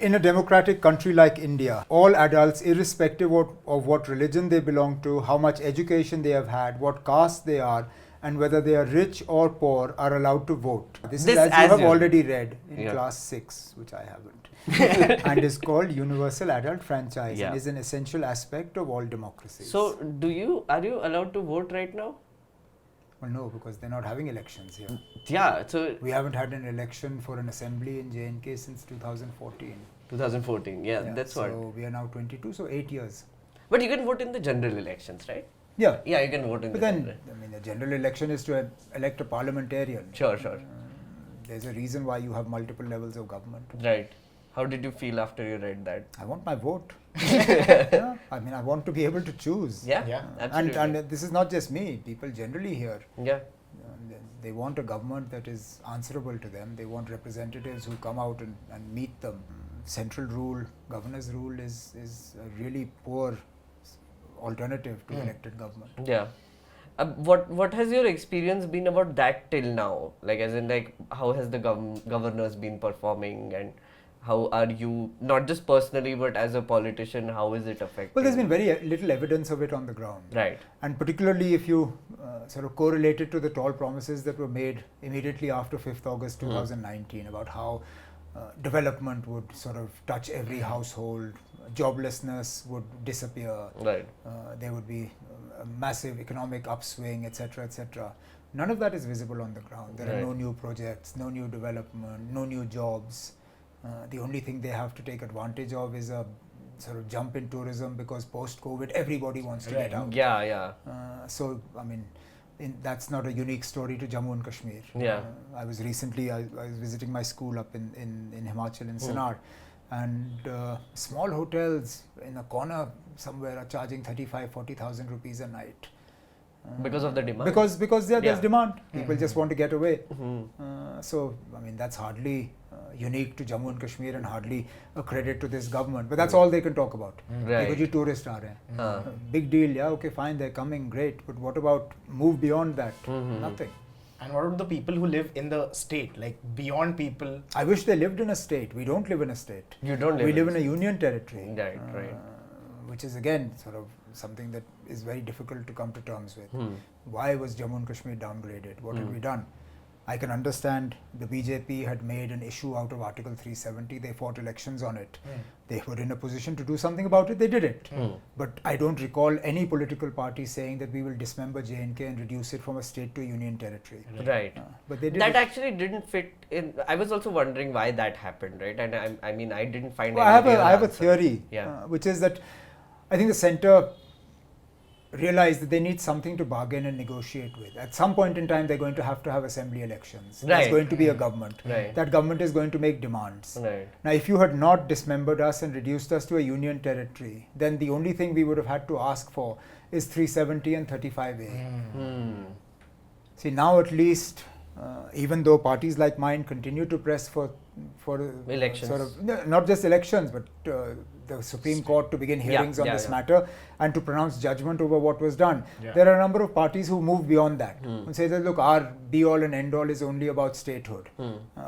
in a democratic country like India, all adults, irrespective of what religion they belong to, how much education they have had, what caste they are, and whether they are rich or poor, are allowed to vote. This is as you have already read in class 6, which I haven't, and is called Universal Adult Franchise, and is an essential aspect of all democracies. So, are you allowed to vote right now? Well, no, because they're not having elections here. Yeah, so we haven't had an election for an assembly in J&K since 2014. 2014, that's what. So we are now 22, so 8 years. But you can vote in the general elections, right? Yeah. Yeah, you can vote in but the then, general. I mean, the general election is to elect a parliamentarian. Sure. There's a reason why you have multiple levels of government. Right. How did you feel after you read that? I want my vote. Yeah. I mean, I want to be able to choose. Yeah. Absolutely. And this is not just me. People generally here. Yeah. They want a government that is answerable to them. They want representatives who come out and meet them. Central rule, governor's rule is a really poor alternative to elected government. Yeah. What has your experience been about that till now? Like, as in, like, how has the governors been performing, and how are you, not just personally, but as a politician, how is it affecting? Well, there's been very little evidence of it on the ground. Right. And particularly if you sort of correlate it to the tall promises that were made immediately after 5th August 2019 about how development would sort of touch every household, joblessness would disappear, right. There would be a massive economic upswing, etc., etc. None of that is visible on the ground. There are no new projects, no new development, no new jobs. The only thing they have to take advantage of is a sort of jump in tourism, because post-COVID everybody wants to get out. Yeah. So, I mean, that's not a unique story to Jammu and Kashmir. Yeah. I was visiting my school up in Himachal in Sinnar, and small hotels in a corner somewhere are charging 35,000-40,000 rupees a night. Because of the demand? Because there's demand. People just want to get away. So, I mean, that's hardly unique to Jammu and Kashmir and hardly a credit to this government. But that's all they can talk about. Right. Tourists are big deal, yeah, okay, fine, they're coming, great. But what about move beyond that? Nothing. And what about the people who live in the state, like beyond people? I wish they lived in a state. We don't live in a state. You don't live We live in a union territory. Right. Which is again sort of something that is very difficult to come to terms with. Why was Jammu and Kashmir downgraded? What had we done? I can understand the BJP had made an issue out of Article 370. They fought elections on it. They were in a position to do something about it. They did it. But I don't recall any political party saying that we will dismember J&K and reduce it from a state to a union territory. Right. But they did that it. actually didn't fit in. I was also wondering why that happened, right? And I mean, I didn't find Well, any I have a answer. theory, Yeah. which is that I think the centre realize that they need something to bargain and negotiate with. At some point in time, they're going to have assembly elections. There's going to be a government. Right. That government is going to make demands. Right. Now, if you had not dismembered us and reduced us to a union territory, then the only thing we would have had to ask for is 370 and 35A. See, now at least, even though parties like mine continue to press for elections, sort of, not just elections, but the Supreme Court to begin hearings on this matter and to pronounce judgment over what was done. There are a number of parties who move beyond that and say that, look, our be-all and end-all is only about statehood,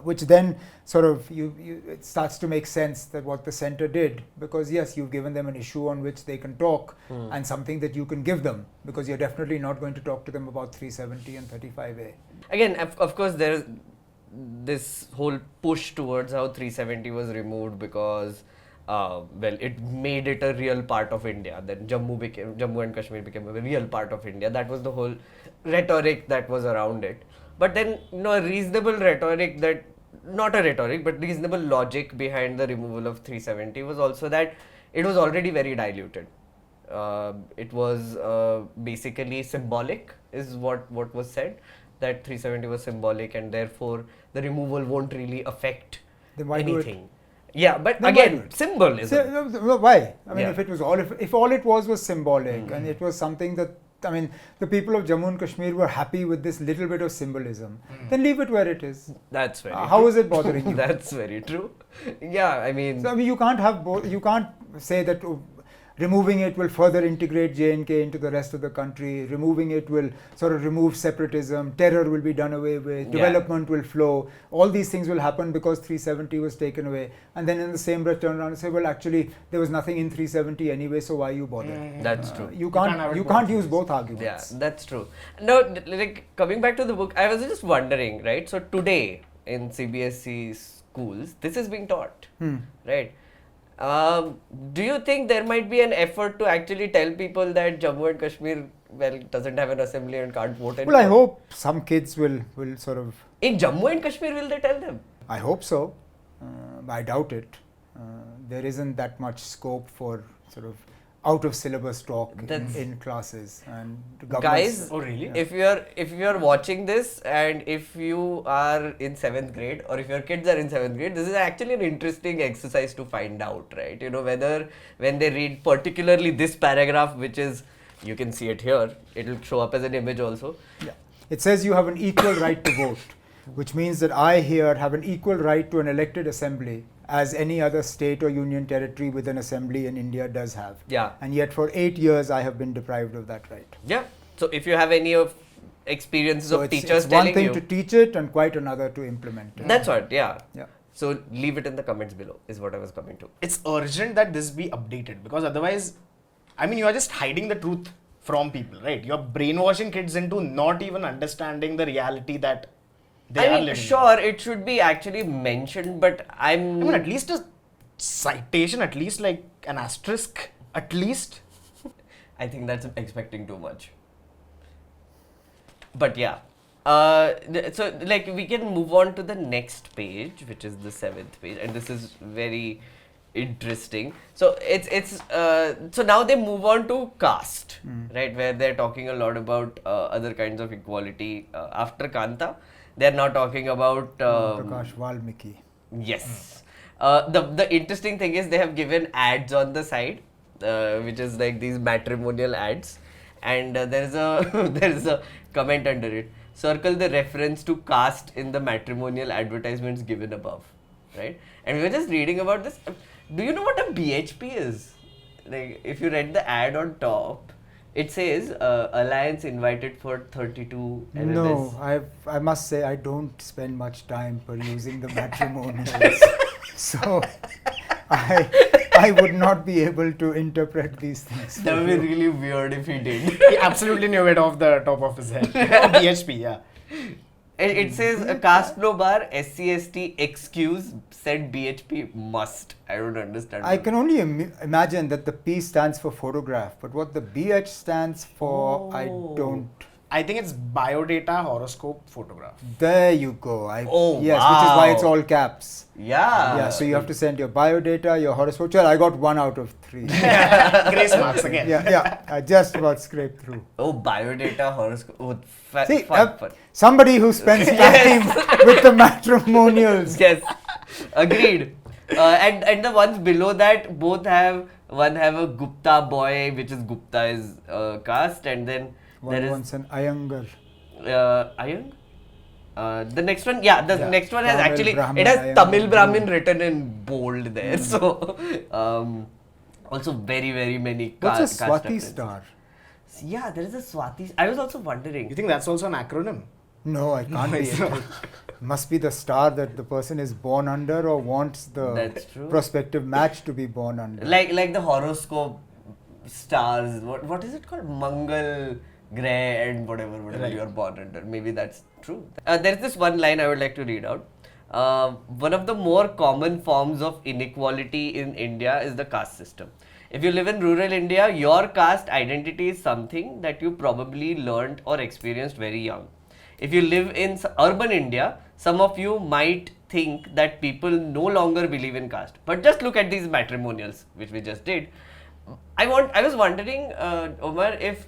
which then sort of it starts to make sense that what the centre did, because yes, you've given them an issue on which they can talk and something that you can give them, because you're definitely not going to talk to them about 370 and 35A. Again, of course, there is this whole push towards how 370 was removed because it made it a real part of India. Then Jammu and Kashmir became a real part of India. That was the whole rhetoric that was around it. But then, a reasonable rhetoric not a rhetoric, but reasonable logic behind the removal of 370 was also that it was already very diluted. It was basically symbolic, is what was said, that 370 was symbolic and therefore the removal won't really affect anything. Yeah, but then again, symbolism. Why? I mean, if it was if all it was symbolic, and it was something that, I mean, the people of Jammu and Kashmir were happy with this little bit of symbolism, then leave it where it is. That's very true. How is it bothering you? That's very true. Yeah, I mean... So, you can't have both. You can't say that... Removing it will further integrate J&K into the rest of the country. Removing it will sort of remove separatism. Terror will be done away with. Development will flow. All these things will happen because 370 was taken away. And then in the same breath turn around and say, well, actually, there was nothing in 370 anyway, so why you bother? That's true. You can't use both arguments. Yeah, that's true. No, like coming back to the book, I was just wondering, right? So today in CBSE schools, this is being taught, right? Do you think there might be an effort to actually tell people that Jammu and Kashmir, well, doesn't have an assembly and can't vote anymore? Well, I hope some kids will sort of... In Jammu and Kashmir, will they tell them? I hope so. I doubt it. There isn't that much scope for sort of out of syllabus talk in classes and guys. Oh really? Yeah. If you are watching this and if you are in 7th grade or if your kids are in 7th grade, this is actually an interesting exercise to find out, right? You know, whether when they read particularly this paragraph, which is, you can see it here, it will show up as an image also. Yeah. It says you have an equal right to vote, which means that I here have an equal right to an elected assembly as any other state or union territory with an assembly in India does have. Yeah. And yet for 8 years I have been deprived of that right. Yeah. So if you have any of experiences of teachers it's telling one you, thing to teach it and quite another to implement it. That's what, yeah. So leave it in the comments below is what I was coming to. It's urgent that this be updated because otherwise, I mean, you are just hiding the truth from people, right? You're brainwashing kids into not even understanding the reality that they are living. Sure, it should be actually mentioned, but I mean, at least a citation, at least like an asterisk, at least. I think that's expecting too much. But yeah. So like we can move on to the next page, which is the 7th page, and this is very interesting. So so now they move on to caste, right, where they're talking a lot about other kinds of equality. After Kanta, they're now talking about Prakash Valmiki. Yes. The interesting thing is they have given ads on the side, which is like these matrimonial ads, and there's a comment under it. Circle the reference to caste in the matrimonial advertisements given above, right? And we were just reading about this. Do you know what a BHP is? Like, if you read the ad on top, it says alliance invited for 32 LLS. No, I must say I don't spend much time perusing the matrimonials, so I would not be able to interpret these things. That would be really weird if he did. He absolutely knew it off the top of his head. BHP, yeah. It says a caste no bar, SC/ST excuse, said BHP must. I don't understand. I can only imagine that the P stands for photograph, but what the BH stands for, I don't. I think it's biodata horoscope photograph. There you go. Wow. Which is why it's all caps. Yeah. Yeah, so you have to send your biodata, your horoscope. Well, I got 1 out of 3. Grace marks again. Yeah, I just about scraped through. Oh, biodata horoscope. Oh, See, fun. somebody who spends time with the matrimonials. Yes, agreed. And the ones below that both have a Gupta boy, which is Gupta is caste, and then there is Once an Iyengar. Ayang? The next one, the next one has Tamil actually, Brahmin, it has Iyengar. Tamil Brahmin written in bold there. So, also very, very many What's a caste Swati references. star? Yeah, there is a Swati. I was also wondering. You think that's also an acronym? No, it can't be. it's not. It must be the star that the person is born under or wants the That's true. prospective match to be born under. Like the horoscope stars, what is it called? Mangal, Grey and whatever Right. you are born under. Maybe that's true. There's this one line I would like to read out. One of the more common forms of inequality in India is the caste system. If you live in rural India, your caste identity is something that you probably learned or experienced very young. If you live in urban India, some of you might think that people no longer believe in caste. But just look at these matrimonials, which we just did. I was wondering, Omar, if,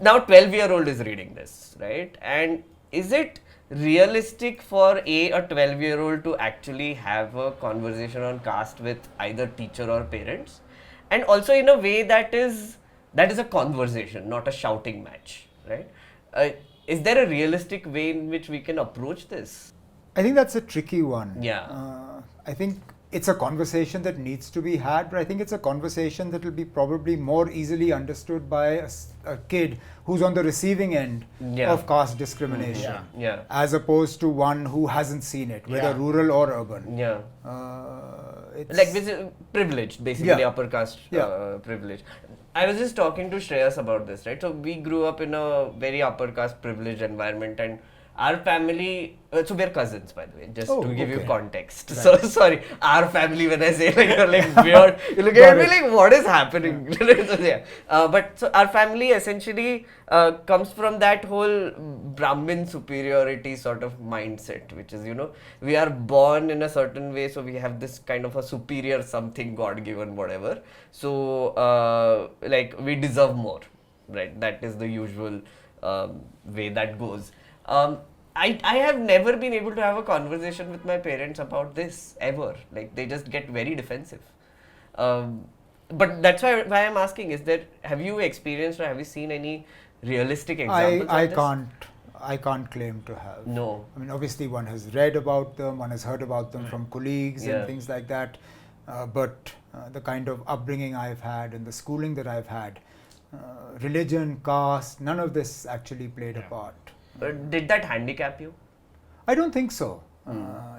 now 12-year-old is reading this, right? And is it realistic for a 12-year-old to actually have a conversation on caste with either teacher or parents? And also in a way that is a conversation, not a shouting match, right? Is there a realistic way in which we can approach this? I think that's a tricky one. Yeah. I think it's a conversation that needs to be had, but I think it's a conversation that will be probably more easily understood by a kid who's on the receiving end of caste discrimination, as opposed to one who hasn't seen it, whether rural or urban. It's like this is privileged, basically upper caste privilege. I was just talking to Shreyas about this, right? So we grew up in a very upper caste privileged environment, and our family, so we're cousins, by the way, just to give you context. Right. So, sorry, our family, when I say like, you're like weird, you look at me like, what is happening? But so our family essentially comes from that whole Brahmin superiority sort of mindset, which is, we are born in a certain way, so we have this kind of a superior something, God-given, whatever. So, like, we deserve more, right? That is the usual way that goes. I have never been able to have a conversation with my parents about this ever. Like, they just get very defensive. But that's why I'm asking, have you experienced or have you seen any realistic examples of this? I can't claim to have. No. I mean, obviously one has read about them, one has heard about them from colleagues and things like that. But the kind of upbringing I've had and the schooling that I've had, religion, caste, none of this actually played a part. Did that handicap you? I don't think so.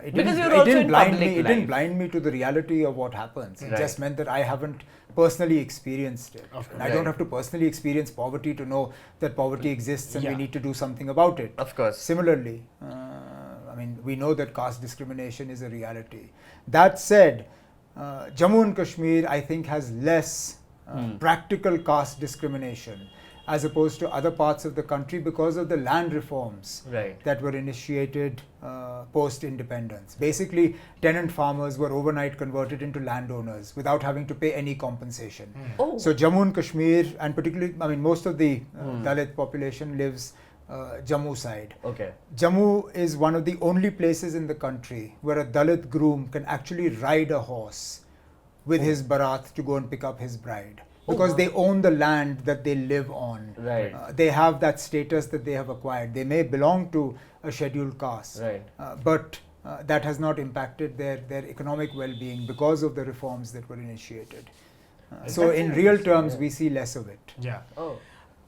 It didn't blind me to the reality of what happens. It just meant that I haven't personally experienced it. I don't have to personally experience poverty to know that poverty exists and we need to do something about it. Of course. Similarly, I mean, we know that caste discrimination is a reality. That said, Jammu and Kashmir, I think, has less practical caste discrimination as opposed to other parts of the country because of the land reforms that were initiated post-independence. Basically, tenant farmers were overnight converted into landowners without having to pay any compensation. So Jammu and Kashmir, and particularly, I mean, most of the Dalit population lives Jammu side. Jammu is one of the only places in the country where a Dalit groom can actually ride a horse with his barat to go and pick up his bride. Because they own the land that they live on. They have that status that they have acquired. They may belong to a scheduled caste, but that has not impacted their economic well-being because of the reforms that were initiated. So in real terms, we see less of it.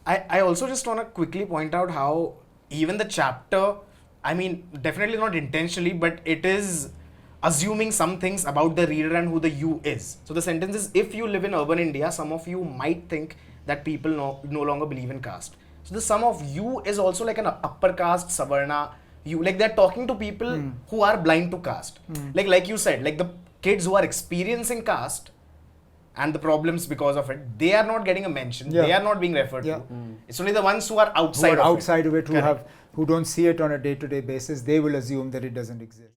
I also just want to quickly point out how even the chapter, I mean, definitely not intentionally, but it is assuming some things about the reader and who the you is. So the sentence is, if you live in urban India, some of you might think that people no longer believe in caste. So the sum of you is also like an upper caste, Savarna, you. Like they're talking to people who are blind to caste. Like you said, like the kids who are experiencing caste and the problems because of it, they are not getting a mention. They are not being referred to. It's only the ones who are outside of it. Who don't see it on a day-to-day basis, they will assume that it doesn't exist.